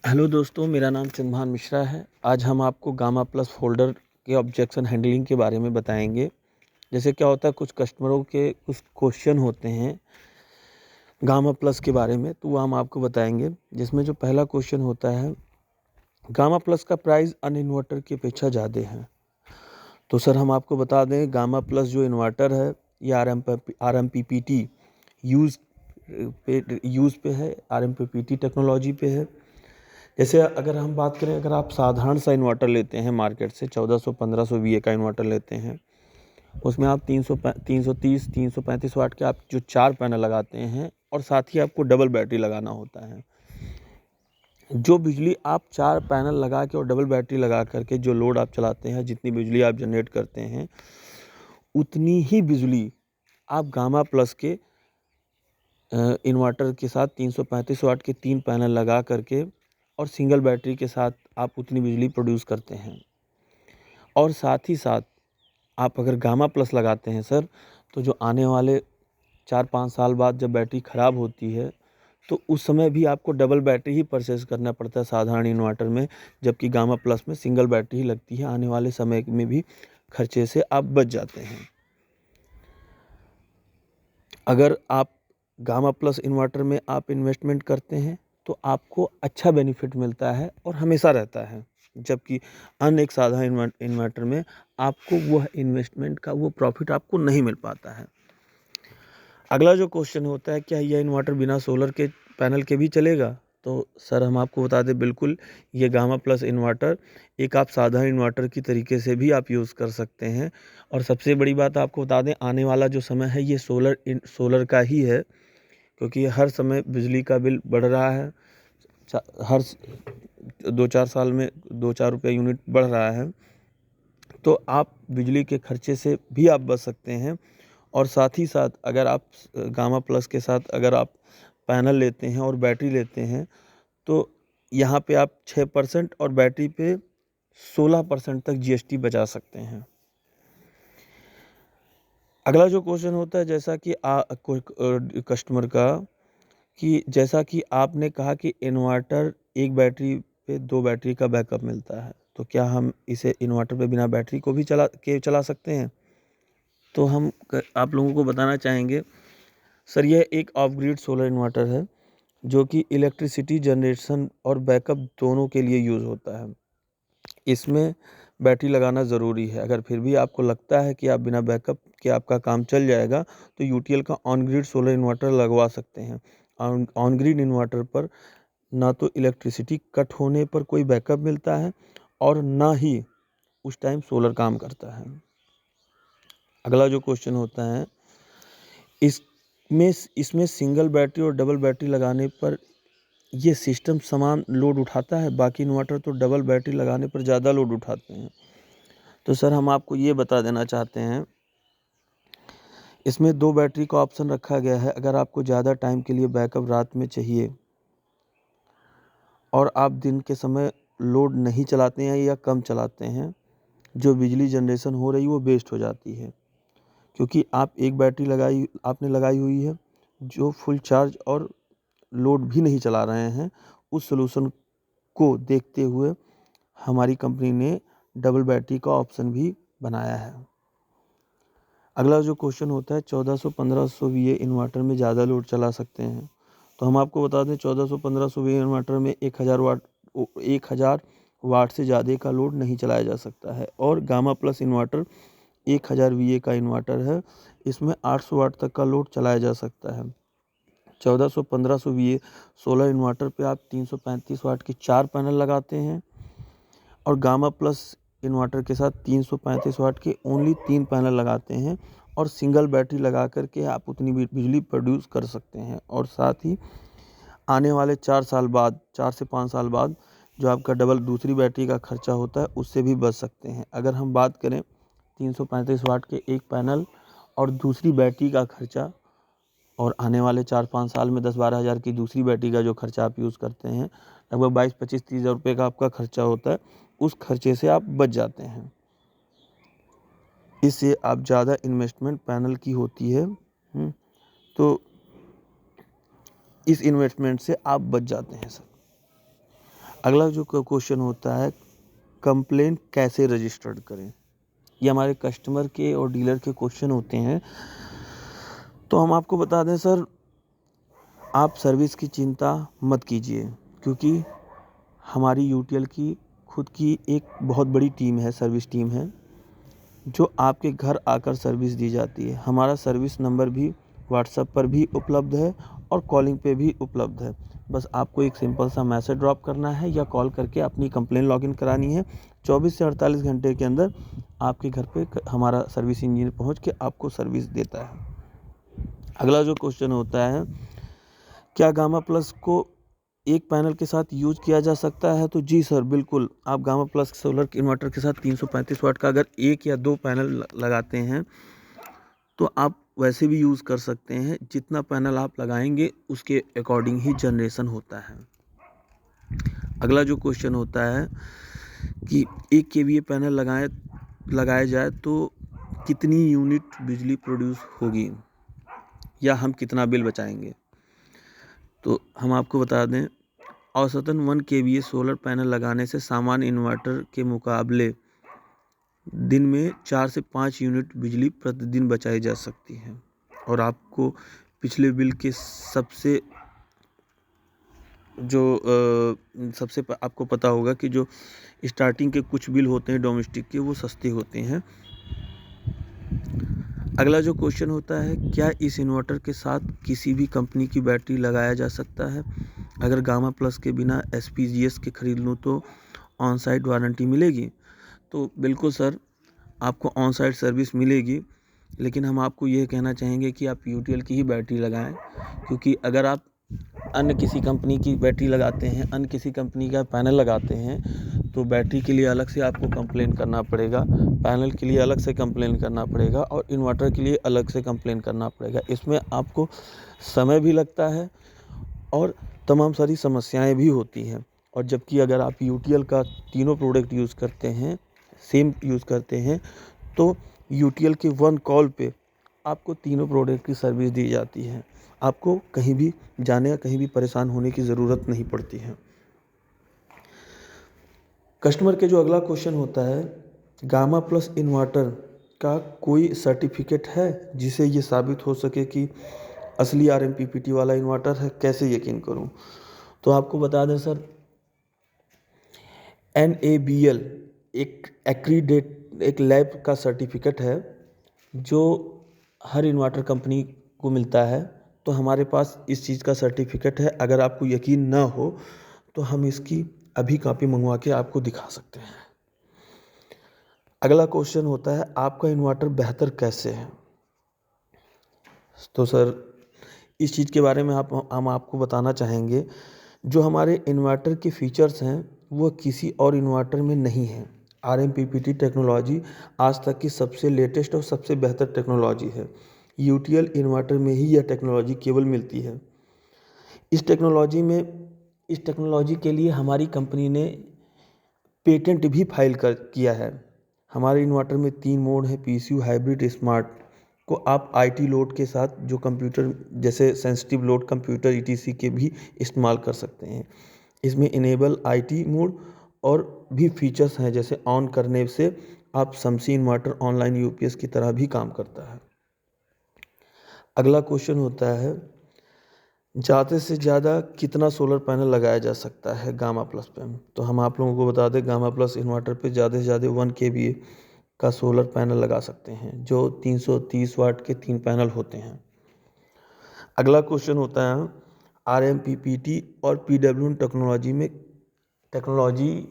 Hello दोस्तों, मेरा नाम चंद्रभान मिश्रा है। आज हम आपको गामा प्लस फ़ोल्डर के ऑब्जेक्शन हैंडलिंग के बारे में बताएँगे। जैसे क्या होता है, कुछ कस्टमरों के कुछ क्वेश्चन होते हैं गामा प्लस के बारे में, तो वो हम आपको बताएँगे। जिसमें जो पहला क्वेश्चन होता है, गामा प्लस का प्राइस अन्य इन्वर्टर की अपेक्षा ज़्यादा है। तो सर हम आपको बता दें, गामा प्लस जो इन्वर्टर है ये आरएमपीपीटी यूज़ पे है, आरएमपीपीटी टेक्नोलॉजी पे है। जैसे अगर हम बात करें, अगर आप साधारण सा इन्वर्टर लेते हैं मार्केट से 1400-1500 वीए का इन्वर्टर लेते हैं, उसमें आप 330 335 वाट के आप जो 4 पैनल लगाते हैं और साथ ही आपको डबल बैटरी लगाना होता है। जो बिजली आप 4 पैनल लगा के और डबल बैटरी लगा करके जो लोड आप चलाते हैं, जितनी बिजली आप जनरेट करते हैं, उतनी ही बिजली आप गामा प्लस के इन्वर्टर के साथ 335 वाट के 3 पैनल लगा करके और सिंगल बैटरी के साथ आप उतनी बिजली प्रोड्यूस करते हैं। और साथ ही साथ आप अगर गामा प्लस लगाते हैं सर, तो जो आने वाले 4-5 साल बाद जब बैटरी ख़राब होती है, तो उस समय भी आपको डबल बैटरी ही परचेज़ करना पड़ता है साधारण इन्वर्टर में, जबकि गामा प्लस में सिंगल बैटरी ही लगती है। आने वाले समय में भी खर्चे से आप बच जाते हैं। अगर आप गामा प्लस इन्वर्टर में आप इन्वेस्टमेंट करते हैं, तो आपको अच्छा बेनिफिट मिलता है और हमेशा रहता है। जबकि अन्य एक साधारण इन्वर्टर में आपको वह इन्वेस्टमेंट का वो प्रॉफिट आपको नहीं मिल पाता है। अगला जो क्वेश्चन होता है, क्या यह इन्वर्टर बिना सोलर के पैनल के भी चलेगा? तो सर हम आपको बता दें, बिल्कुल ये गामा प्लस इन्वर्टर एक आप साधारण इन्वर्टर की तरीके से भी आप यूज़ कर सकते हैं। और सबसे बड़ी बात आपको बता दें, आने वाला जो समय है ये सोलर का ही है, क्योंकि हर समय बिजली का बिल बढ़ रहा है। हर 2-4 साल में 2-4 रुपये यूनिट बढ़ रहा है, तो आप बिजली के खर्चे से भी आप बच सकते हैं। और साथ ही साथ अगर आप गामा प्लस के साथ अगर आप पैनल लेते हैं और बैटरी लेते हैं, तो यहाँ पे आप 6% और बैटरी पे 16% तक जीएसटी बचा सकते हैं। अगला जो क्वेश्चन होता है, जैसा कि कस्टमर का, कि जैसा कि आपने कहा कि इन्वर्टर एक बैटरी पे 2 बैटरी का बैकअप मिलता है, तो क्या हम इसे इन्वर्टर पे बिना बैटरी को भी चला सकते हैं? तो हम आप लोगों को बताना चाहेंगे, सर यह एक ऑफ ग्रिड सोलर इन्वर्टर है, जो कि इलेक्ट्रिसिटी जनरेशन और बैकअप दोनों के लिए यूज़ होता है। इसमें बैटरी लगाना ज़रूरी है। अगर फिर भी आपको लगता है कि आप बिना बैकअप के आपका काम चल जाएगा, तो यूटीएल का ऑन ग्रिड सोलर इन्वर्टर लगवा सकते हैं। ऑन ग्रिड इन्वर्टर पर ना तो इलेक्ट्रिसिटी कट होने पर कोई बैकअप मिलता है और ना ही उस टाइम सोलर काम करता है। अगला जो क्वेश्चन होता है, इसमें सिंगल बैटरी और डबल बैटरी लगाने पर ये सिस्टम समान लोड उठाता है? बाकी इन्वर्टर तो डबल बैटरी लगाने पर ज़्यादा लोड उठाते हैं। तो सर हम आपको ये बता देना चाहते हैं, इसमें 2 बैटरी का ऑप्शन रखा गया है। अगर आपको ज़्यादा टाइम के लिए बैकअप रात में चाहिए और आप दिन के समय लोड नहीं चलाते हैं या कम चलाते हैं, जो बिजली जनरेशन हो रही है वो वेस्ट हो जाती है, क्योंकि आप एक बैटरी आपने लगाई हुई है जो फुल चार्ज और लोड भी नहीं चला रहे हैं। उस सॉल्यूशन को देखते हुए हमारी कंपनी ने डबल बैटरी का ऑप्शन भी बनाया है। अगला जो क्वेश्चन होता है, 1400-1500 वीए इन्वर्टर में ज़्यादा लोड चला सकते हैं? तो हम आपको बता दें, 1400-1500 वीए इन्वर्टर में 1000 वाट से ज़्यादा का लोड नहीं चलाया जा सकता है। और गामा प्लस इन्वर्टर 1000 वीए का इन्वर्टर है, इसमें 800 वाट तक का लोड चलाया जा सकता है। 1400-1500 वीए सोलर इन्वर्टर पे आप 335 वाट के 4 पैनल लगाते हैं और गामा प्लस इन्वर्टर के साथ 335 वाट के ओनली 3 पैनल लगाते हैं और सिंगल बैटरी लगा करके आप उतनी बिजली प्रोड्यूस कर सकते हैं। और साथ ही आने वाले 4 साल बाद, 4 से 5 साल बाद, जो आपका डबल दूसरी बैटरी का खर्चा होता है उससे भी बच सकते हैं। अगर हम बात करें 335 वाट के एक पैनल और दूसरी बैटरी का खर्चा, और आने वाले 4-5 साल में 10-12 हज़ार की दूसरी बैटरी का जो खर्चा आप यूज़ करते हैं, लगभग 22-25-30 हज़ार रुपये का आपका खर्चा होता है, उस खर्चे से आप बच जाते हैं। इससे आप ज़्यादा इन्वेस्टमेंट पैनल की होती है, तो इस इन्वेस्टमेंट से आप बच जाते हैं सर। अगला जो क्वेश्चन होता है, कंप्लेंट कैसे रजिस्टर्ड करें। ये हमारे कस्टमर के और डीलर के क्वेश्चन होते हैं। तो हम आपको बता दें सर, आप सर्विस की चिंता मत कीजिए, क्योंकि हमारी यूटीएल की खुद की एक बहुत बड़ी टीम है, सर्विस टीम है, जो आपके घर आकर सर्विस दी जाती है। हमारा सर्विस नंबर भी व्हाट्सएप पर भी उपलब्ध है और कॉलिंग पे भी उपलब्ध है। बस आपको एक सिंपल सा मैसेज ड्रॉप करना है या कॉल करके अपनी कंप्लेन लॉगिन करानी है। 24 से 48 घंटे के अंदर आपके घर पे हमारा सर्विस इंजीनियर पहुंच के आपको सर्विस देता है। अगला जो क्वेश्चन होता है, क्या गामा प्लस को एक पैनल के साथ यूज किया जा सकता है। तो जी सर, बिल्कुल। आप गामा प्लस सोलर इन्वर्टर के साथ 335 वाट का अगर एक या दो पैनल लगाते हैं तो आप वैसे भी यूज़ कर सकते हैं। जितना पैनल आप लगाएंगे उसके अकॉर्डिंग ही जनरेशन होता है। अगला जो क्वेश्चन होता है कि 1 केवीए पैनल लगाया जाए तो कितनी यूनिट बिजली प्रोड्यूस होगी या हम कितना बिल बचाएंगे। तो हम आपको बता दें, औसतन 1 केवीए सोलर पैनल लगाने से सामान्य इन्वर्टर के मुकाबले दिन में 4 से 5 यूनिट बिजली प्रतिदिन बचाई जा सकती है। और आपको पिछले बिल के सबसे आपको पता होगा कि जो स्टार्टिंग के कुछ बिल होते हैं डोमेस्टिक के, वो सस्ते होते हैं। अगला जो क्वेश्चन होता है, क्या इस इन्वर्टर के साथ किसी भी कंपनी की बैटरी लगाया जा सकता है। अगर गामा प्लस के बिना SPGS के खरीद लूँ तो ऑन साइट वारंटी मिलेगी। तो बिल्कुल सर, आपको ऑन साइट सर्विस मिलेगी, लेकिन हम आपको ये कहना चाहेंगे कि आप यूटीएल की ही बैटरी लगाएं, क्योंकि अगर आप अन्य किसी कंपनी की बैटरी लगाते हैं, अन्य किसी कंपनी का पैनल लगाते हैं, तो बैटरी के लिए अलग से आपको कंप्लेन करना पड़ेगा, पैनल के लिए अलग से कंप्लेन करना पड़ेगा और इन्वर्टर के लिए अलग से कंप्लेन करना पड़ेगा। इसमें आपको समय भी लगता है और तमाम सारी समस्याएं भी होती हैं। और जबकि अगर आप यूटीएल का तीनों प्रोडक्ट यूज़ करते हैं, सेम यूज़ करते हैं, तो यूटीएल के 1 कॉल पे आपको तीनों प्रोडक्ट की सर्विस दी जाती है। आपको कहीं भी जाने या कहीं भी परेशान होने की ज़रूरत नहीं पड़ती है। कस्टमर के जो अगला क्वेश्चन होता है, गामा प्लस इन्वर्टर का कोई सर्टिफिकेट है जिसे ये साबित हो सके कि असली RMPPT वाला इन्वर्टर है, कैसे यकीन करूं। तो आपको बता दें सर, NABL एक लैब का सर्टिफिकेट है जो हर इन्वर्टर कंपनी को मिलता है। तो हमारे पास इस चीज़ का सर्टिफिकेट है। अगर आपको यकीन ना हो तो हम इसकी अभी कॉपी मंगवा के आपको दिखा सकते हैं। अगला क्वेश्चन होता है, आपका इन्वर्टर बेहतर कैसे है। तो सर, इस चीज़ के बारे में हम आपको बताना चाहेंगे, जो हमारे इन्वर्टर के फीचर्स हैं वो किसी और इन्वर्टर में नहीं है। RMPPT टेक्नोलॉजी आज तक की सबसे लेटेस्ट और सबसे बेहतर टेक्नोलॉजी है। यूटीएल इन्वर्टर में ही यह टेक्नोलॉजी केवल मिलती है। इस टेक्नोलॉजी के लिए हमारी कंपनी ने पेटेंट भी फाइल किया है। हमारे इन्वर्टर में 3 मोड है, PSU, हाइब्रिड, स्मार्ट। को आप IT लोड के साथ, जो कंप्यूटर जैसे सेंसिटिव लोड, कंप्यूटर ETC के भी इस्तेमाल कर सकते हैं। इसमें इनेबल IT मोड और भी फीचर्स हैं, जैसे ऑन करने से आप समसी इन्वर्टर ऑनलाइन UPS की तरह भी काम करता है। अगला क्वेश्चन होता है, ज़्यादा से ज़्यादा कितना सोलर पैनल लगाया जा सकता है गामा प्लस पे। तो हम आप लोगों को बता दें, गामा प्लस इन्वर्टर पे ज़्यादा से ज़्यादा 1 kVA का सोलर पैनल लगा सकते हैं, जो 330 वाट के 3 पैनल होते हैं। अगला क्वेश्चन होता है, RMPPT और PWM टेक्नोलॉजी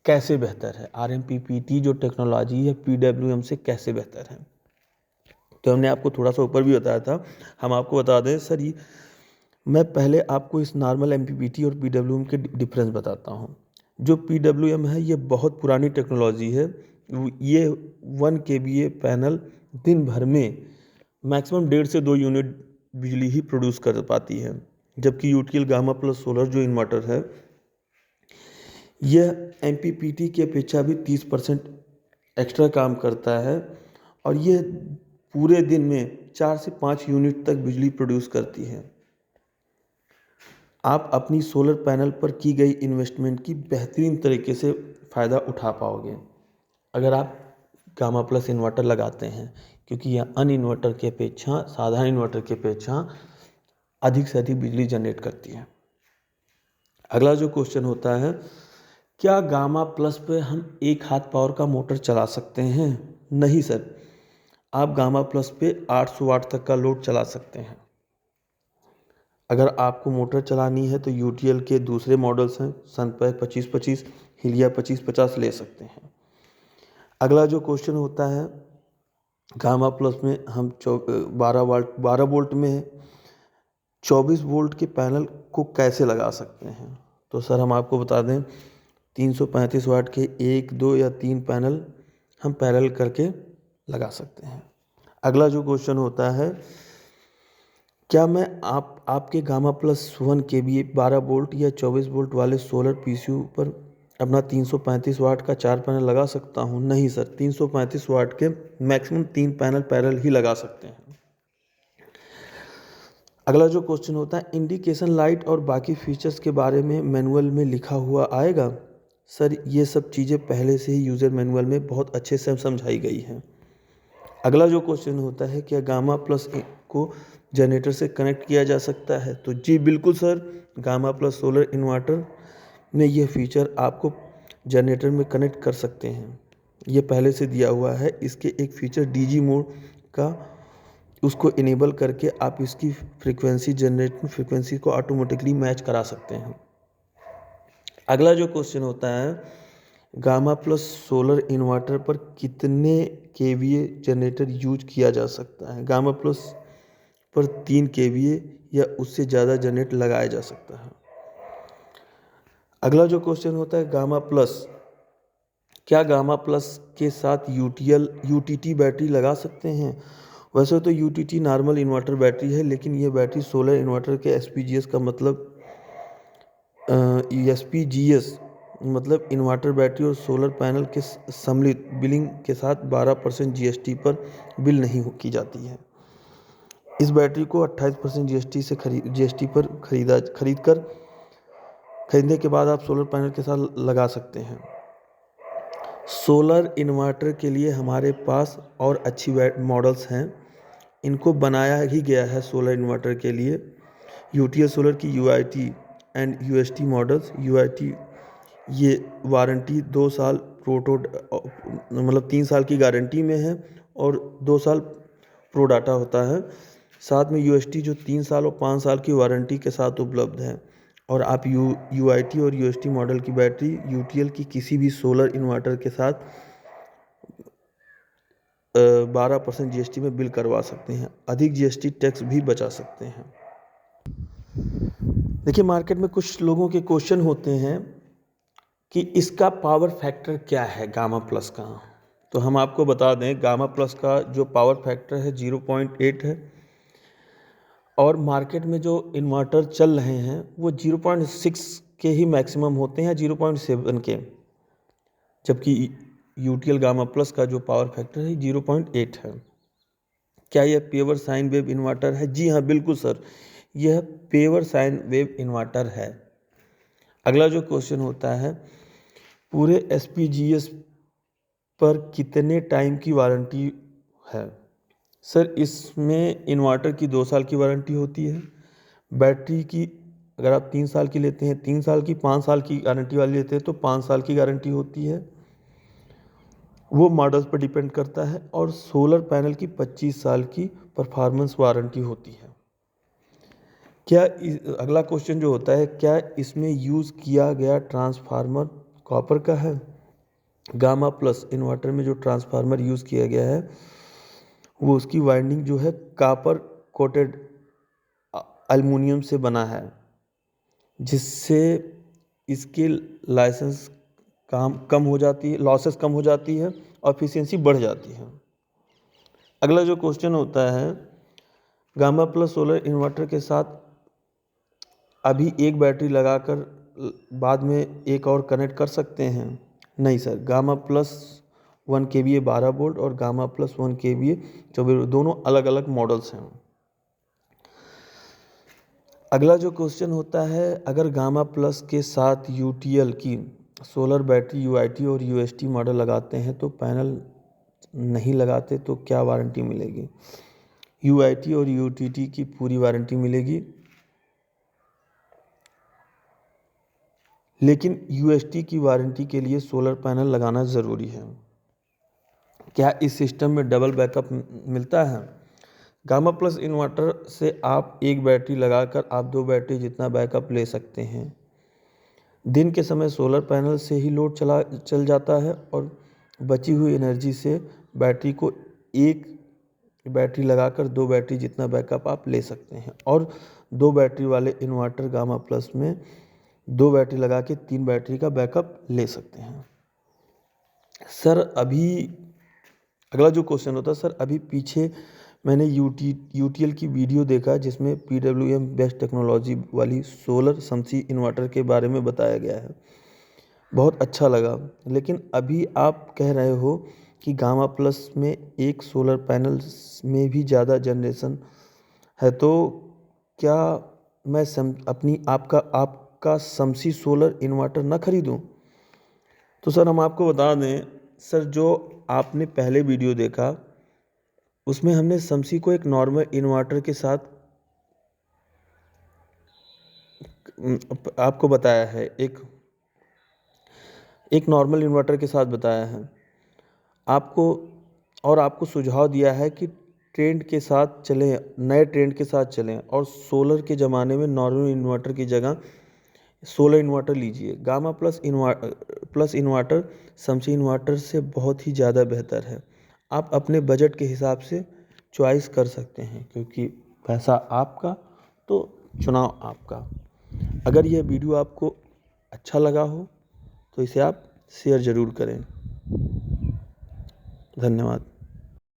कैसे बेहतर है। RMPPT जो टेक्नोलॉजी है PWM से कैसे बेहतर है। तो हमने आपको थोड़ा सा ऊपर भी बताया था, हम आपको बता दें सर। मैं पहले आपको इस नॉर्मल MPPT और PWM के डिफरेंस बताता हूँ। जो PWM है ये बहुत पुरानी टेक्नोलॉजी है। ये 1 kVA पैनल दिन भर में मैक्सिमम 1.5 से 2 यूनिट बिजली ही प्रोड्यूस कर पाती है। जबकि यूटीएल गामा प्लस सोलर जो इन्वर्टर है, यह MPPT की अपेक्षा भी 30% एक्स्ट्रा काम करता है और यह पूरे दिन में 4 से 5 यूनिट तक बिजली प्रोड्यूस करती है। आप अपनी सोलर पैनल पर की गई इन्वेस्टमेंट की बेहतरीन तरीके से फ़ायदा उठा पाओगे अगर आप गामा प्लस इन्वर्टर लगाते हैं, क्योंकि यह अन्य इन्वर्टर की अपेक्षा, साधारण इन्वर्टर की अपेक्षा अधिक से अधिक बिजली जनरेट करती है। अगला जो क्वेश्चन होता है, क्या गामा प्लस पे हम एक हाथ पावर का मोटर चला सकते हैं? नहीं सर, आप गामा प्लस पे 800 वाट तक का लोड चला सकते हैं। अगर आपको मोटर चलानी है तो यूटीएल के दूसरे मॉडल्स हैं, सनपैक 2525, हिलिया 2550 ले सकते हैं। अगला जो क्वेश्चन होता है, गामा प्लस में हम 12 वोल्ट में 24 वोल्ट के पैनल को कैसे लगा सकते हैं? तो सर हम आपको बता दें, 335 वाट के 1, 2 या 3 पैनल हम पैरेलल करके लगा सकते हैं। अगला जो क्वेश्चन होता है, क्या मैं आपके गामा प्लस 1 के भी 12 वोल्ट या 24 वोल्ट वाले सोलर पीसीयू पर अपना 335 वाट का 4 पैनल लगा सकता हूं? नहीं सर, 335 वाट के मैक्सिमम 3 पैनल पैरेलल ही लगा सकते हैं। अगला जो क्वेश्चन होता है, इंडिकेशन लाइट और बाकी फीचर्स के बारे में मैनुअल में लिखा हुआ आएगा? सर ये सब चीज़ें पहले से ही यूज़र मैनुअल में बहुत अच्छे से समझाई गई हैं। अगला जो क्वेश्चन होता है, क्या गामा प्लस को जनरेटर से कनेक्ट किया जा सकता है? तो जी बिल्कुल sir, gamma plus solar inverter में यह फीचर आपको जनरेटर में कनेक्ट कर सकते हैं। ये पहले से दिया हुआ है। इसके एक फीचर डीजी मोड का, उसको इनेबल करके आप इसकी फ्रीक्वेंसी को ऑटोमेटिकली मैच करा सकते हैं। अगला जो क्वेश्चन होता है, गामा प्लस सोलर इन्वर्टर पर कितने केवीए जनरेटर यूज किया जा सकता है? गामा प्लस पर 3 केवीए या उससे ज़्यादा जनरेटर लगाया जा सकता है। अगला जो क्वेश्चन होता है, क्या गामा प्लस के साथ यूटीटी बैटरी लगा सकते हैं? वैसे तो यूटीटी नॉर्मल इन्वर्टर बैटरी है, लेकिन यह बैटरी सोलर इन्वर्टर के एसपीजीएस का मतलब एसपीजीएस मतलब इन्वर्टर बैटरी और सोलर पैनल के सम्मिलित बिलिंग के साथ 12% जीएसटी पर बिल नहीं की जाती है। इस बैटरी को 28% जीएसटी पर खरीदने के बाद आप सोलर पैनल के साथ लगा सकते हैं। सोलर इन्वर्टर के लिए हमारे पास और अच्छी मॉडल्स हैं। इनको बनाया ही गया है सोलर इन्वर्टर के लिए। यूटीएल सोलर की UIT and UST models. UIT ये वारंटी 2 साल मतलब 3 साल की गारंटी में है और 2 साल प्रो डाटा होता है। साथ में यूएसटी जो 3 साल और 5 साल की वारंटी के साथ उपलब्ध है। और आप यूआईटी और यूएसटी मॉडल की बैटरी यूटीएल की किसी भी सोलर इन्वर्टर के साथ 12% जीएसटी में बिल करवा सकते हैं। अधिक जीएसटी टैक्स भी बचा सकते हैं। देखिए, मार्केट में कुछ लोगों के क्वेश्चन होते हैं कि इसका पावर फैक्टर क्या है गामा प्लस का। तो हम आपको बता दें, गामा प्लस का जो पावर फैक्टर है 0.8 है और मार्केट में जो इन्वर्टर चल रहे हैं वो 0.6 के ही मैक्सिमम होते हैं, 0.7 के, जबकि यूटीएल गामा प्लस का जो पावर फैक्टर है 0.8 है। क्या यह पेवर साइन वेव इन्वर्टर है? जी हाँ बिल्कुल सर, यह पेवर साइन वेव इन्वर्टर है। अगला जो क्वेश्चन होता है, पूरे एसपीजीएस पर कितने टाइम की वारंटी है? सर इसमें इन्वर्टर की 2 साल की वारंटी होती है। बैटरी की अगर आप 3 साल की लेते हैं 3 साल की, 5 साल की गारंटी वाली लेते हैं तो 5 साल की गारंटी होती है। वो मॉडल्स पर डिपेंड करता है। और सोलर पैनल की 25 साल की परफॉर्मेंस वारंटी होती है। अगला क्वेश्चन जो होता है, क्या इसमें यूज़ किया गया ट्रांसफार्मर कॉपर का है? गामा प्लस इन्वर्टर में जो ट्रांसफार्मर यूज़ किया गया है वो उसकी वाइंडिंग जो है कॉपर कोटेड एल्युमिनियम से बना है, जिससे इसके लाइसेंस कम हो जाती है, लॉसेस कम हो जाती है और एफिशिएंसी बढ़ जाती है। अगला जो क्वेश्चन होता है, गामा प्लस सोलर इन्वर्टर के साथ अभी एक बैटरी लगाकर बाद में एक और कनेक्ट कर सकते हैं? नहीं sir, gamma plus 1 KVA 12 volt और गामा प्लस 1 केवीए 24 दोनों अलग अलग मॉडल्स हैं। अगला जो क्वेश्चन होता है, अगर गामा प्लस के साथ यूटीएल की सोलर बैटरी यूआईटी और यूएसटी मॉडल लगाते हैं तो पैनल नहीं लगाते तो क्या वारंटी मिलेगी? यूआईटी और यूटीटी की पूरी वारंटी मिलेगी, लेकिन यूएसटी की वारंटी के लिए सोलर पैनल लगाना ज़रूरी है। क्या इस सिस्टम में डबल बैकअप मिलता है? गामा प्लस इन्वर्टर से आप एक बैटरी लगाकर आप 2 बैटरी जितना बैकअप ले सकते हैं। दिन के समय सोलर पैनल से ही लोड चल जाता है और बची हुई एनर्जी से बैटरी को एक बैटरी लगाकर 2 बैटरी जितना बैकअप आप ले सकते हैं। और 2 बैटरी वाले इन्वर्टर गामा प्लस में 2 बैटरी लगा के 3 बैटरी का बैकअप ले सकते हैं। सर अभी अगला जो क्वेश्चन होता है, सर अभी पीछे मैंने यूटीएल की वीडियो देखा जिसमें पीडब्ल्यूएम बेस्ट टेक्नोलॉजी वाली सोलर समसी इन्वर्टर के बारे में बताया गया है, बहुत अच्छा लगा। लेकिन अभी आप कह रहे हो कि गामा प्लस में एक सोलर पैनल में भी ज़्यादा जनरेशन है, तो क्या मैं आपका समसी सोलर इन्वर्टर ना खरीदूं? तो सर हम आपको बता दें, सर जो आपने पहले वीडियो देखा उसमें हमने समसी को एक नॉर्मल इन्वर्टर के साथ आपको बताया है, एक नॉर्मल इन्वर्टर के साथ बताया है आपको, और आपको सुझाव दिया है कि ट्रेंड के साथ चलें, नए ट्रेंड के साथ चलें और सोलर के ज़माने में नॉर्मल इन्वर्टर की जगह सोलर इन्वर्टर लीजिए। गामा प्लस इन्वर्टर समसी इन्वर्टर से बहुत ही ज़्यादा बेहतर है। आप अपने बजट के हिसाब से चॉइस कर सकते हैं, क्योंकि पैसा आपका तो चुनाव आपका। अगर यह वीडियो आपको अच्छा लगा हो तो इसे आप शेयर ज़रूर करें। धन्यवाद।